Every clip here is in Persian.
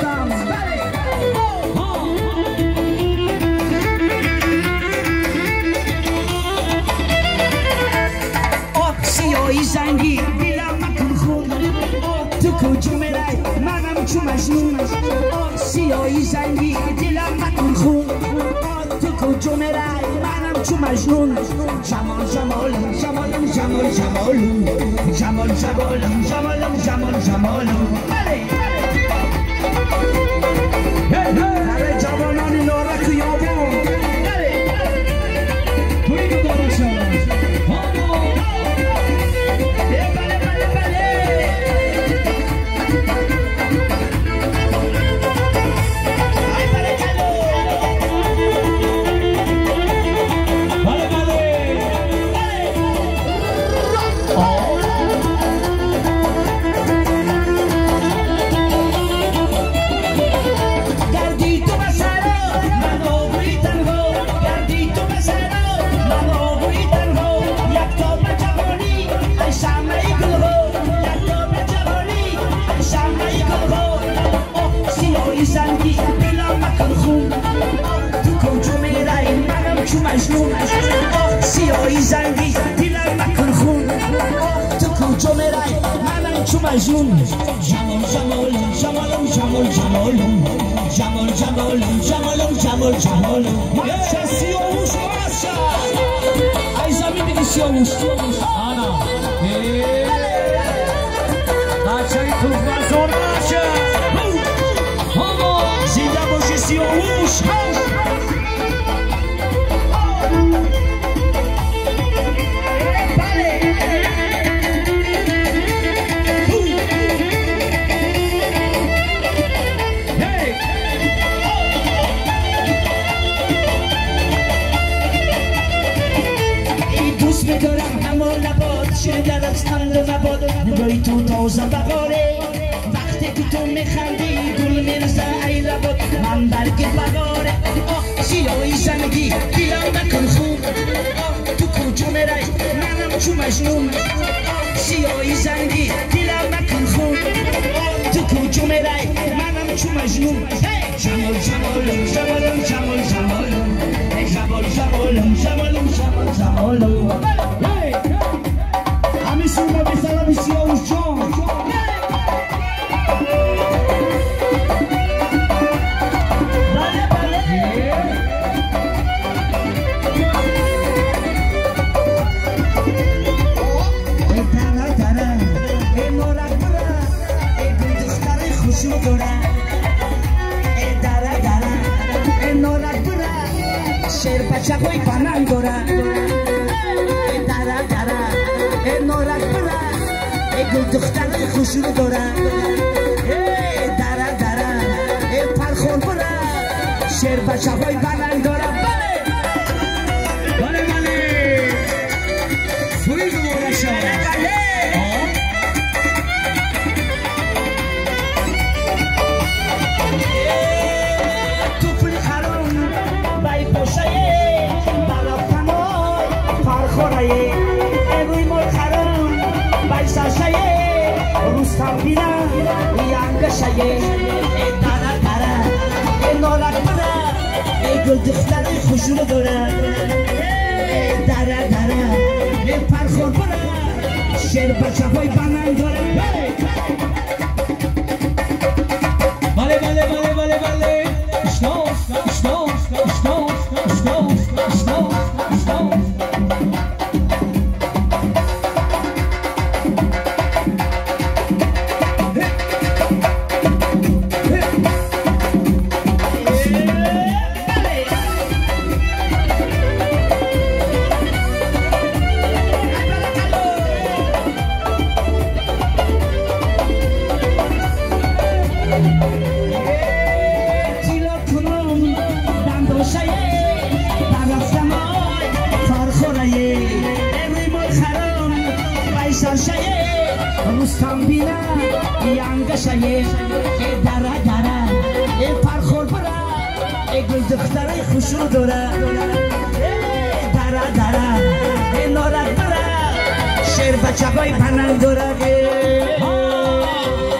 رستم سیاهی زنگی دلم مکن خون تو کجا میرای منم چو مجنون سیاهی زنگی دلم مکن خون تو کجا میرای منم چو مجنون جمال جمالم جمالم جمال جمالم جمال جمالم جمالم جمال جمالم برای جوانان نارک و یابون بویگو دارشم زنگی دلم مکن خون تو کجا میرای منم چو مجنون سیاهی زنگی دلم مکن خون تو کجا میرای منم چو مجنون جمال جمالم جمالم جمال جمالم جمال جمالم جمالم جمال جمالم ماشه سیاوش ماشه ای زمین دیگه سیاوش آنا بچه تو بازار باشه زنده باشه سیاوش دوست میدارم همه لباد شنیدن از خنده مباد نگاهی تو تازه بهاره وقتی که تو میخندی گل میرسه ای لباد من برگت بهاره سیاهی زنگی دلم مکن خون تو کجا میرای منم چو مجنون سیاهی زنگی دلم مکن خون تو کجا میرای منم چو مجنون جمال جمالم جمالم جمال جمالم جمال جمالم جمالم جمال جمالم همه سوما به سلام سیاوش جان شیر بچه های پناه دارن دره دره نارک بره گل دختر خوشون دارن دره دره پرخور بره شیر بچه های پناه دارن بله بله فویز مورشا روی مال خرم بایسا شایه روستم بینم یانگ شایه داره داره نالک بره گل دختر خوشون داره داره داره پرخور بره شیر بچه های بنان داره بله بله بله بله بله اشتاو اشتاو اشتاو اشتاو اشتاو اشتاو روستم بینه یانگ شایه دره دره پرخور بره گل دختره خوشو داره دره دره نارک بره شیر بچه های پناه داره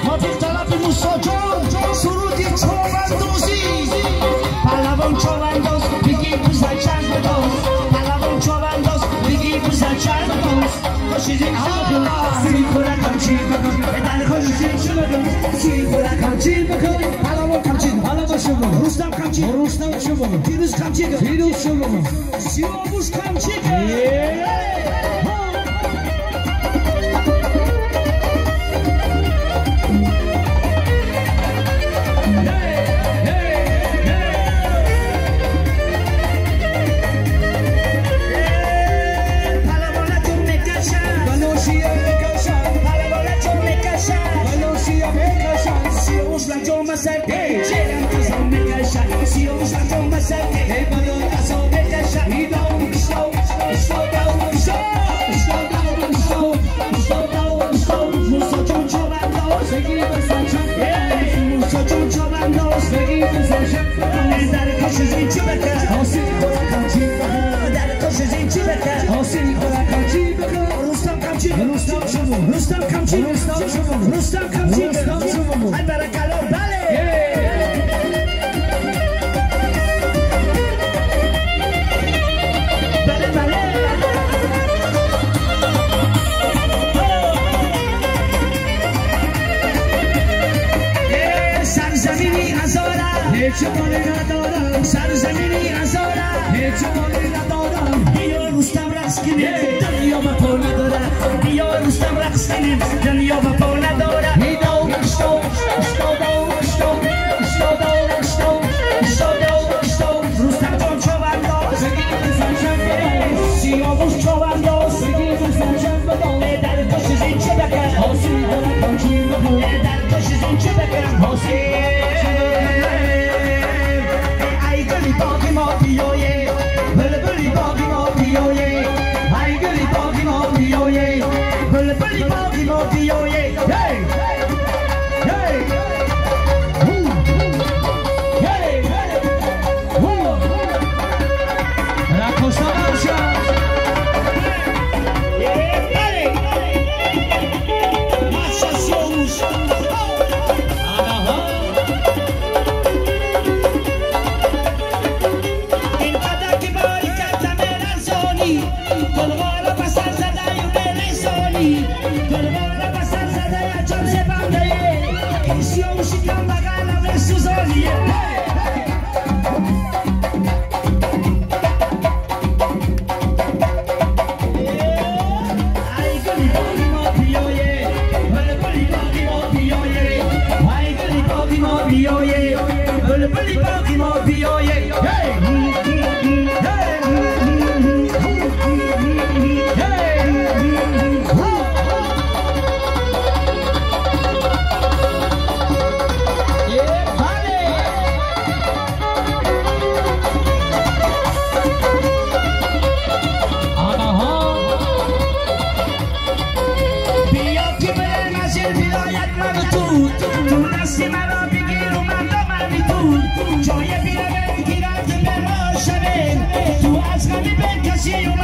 ما بیختلاف موسا جان سرودی چوبندازی پهلوان چوبنداز بگی بزن چند بداز پهلوان چوبنداز بگی بزن چند بداز باشید این شما سی خورکم چی بکن ادن خوشید شما سی خورکم چی بکن پهلوان کمچین حالا با شما رستم کمچین رستم شما پیروز کمچین پیروز شما سیاوش کمچین Rustam kamçı, Rustam kamçı, ay barakalo, bale. Bale bale. Sarzamini azora, hiç mali nadara. Sarzamini azora, hiç mali nadara. Diyor Rustam raskine, dünya bapa nadara. Diyor Rustam raskine, dünya bapa nadara. Hido, sto, Rustam John Chovando, seguimos en champions. Siyavush Chovando, seguimos en champions. Eder koşuz in çebeke, hosi hola kamçı. Eder koşuz in çebeke, hosi. Ay guli bagi mo piyoye, böyle böyle bagi mo piyoye. Ay guli bagi mo piyoye, böyle böyle bagi mo piyoye. Hey, hey. See you.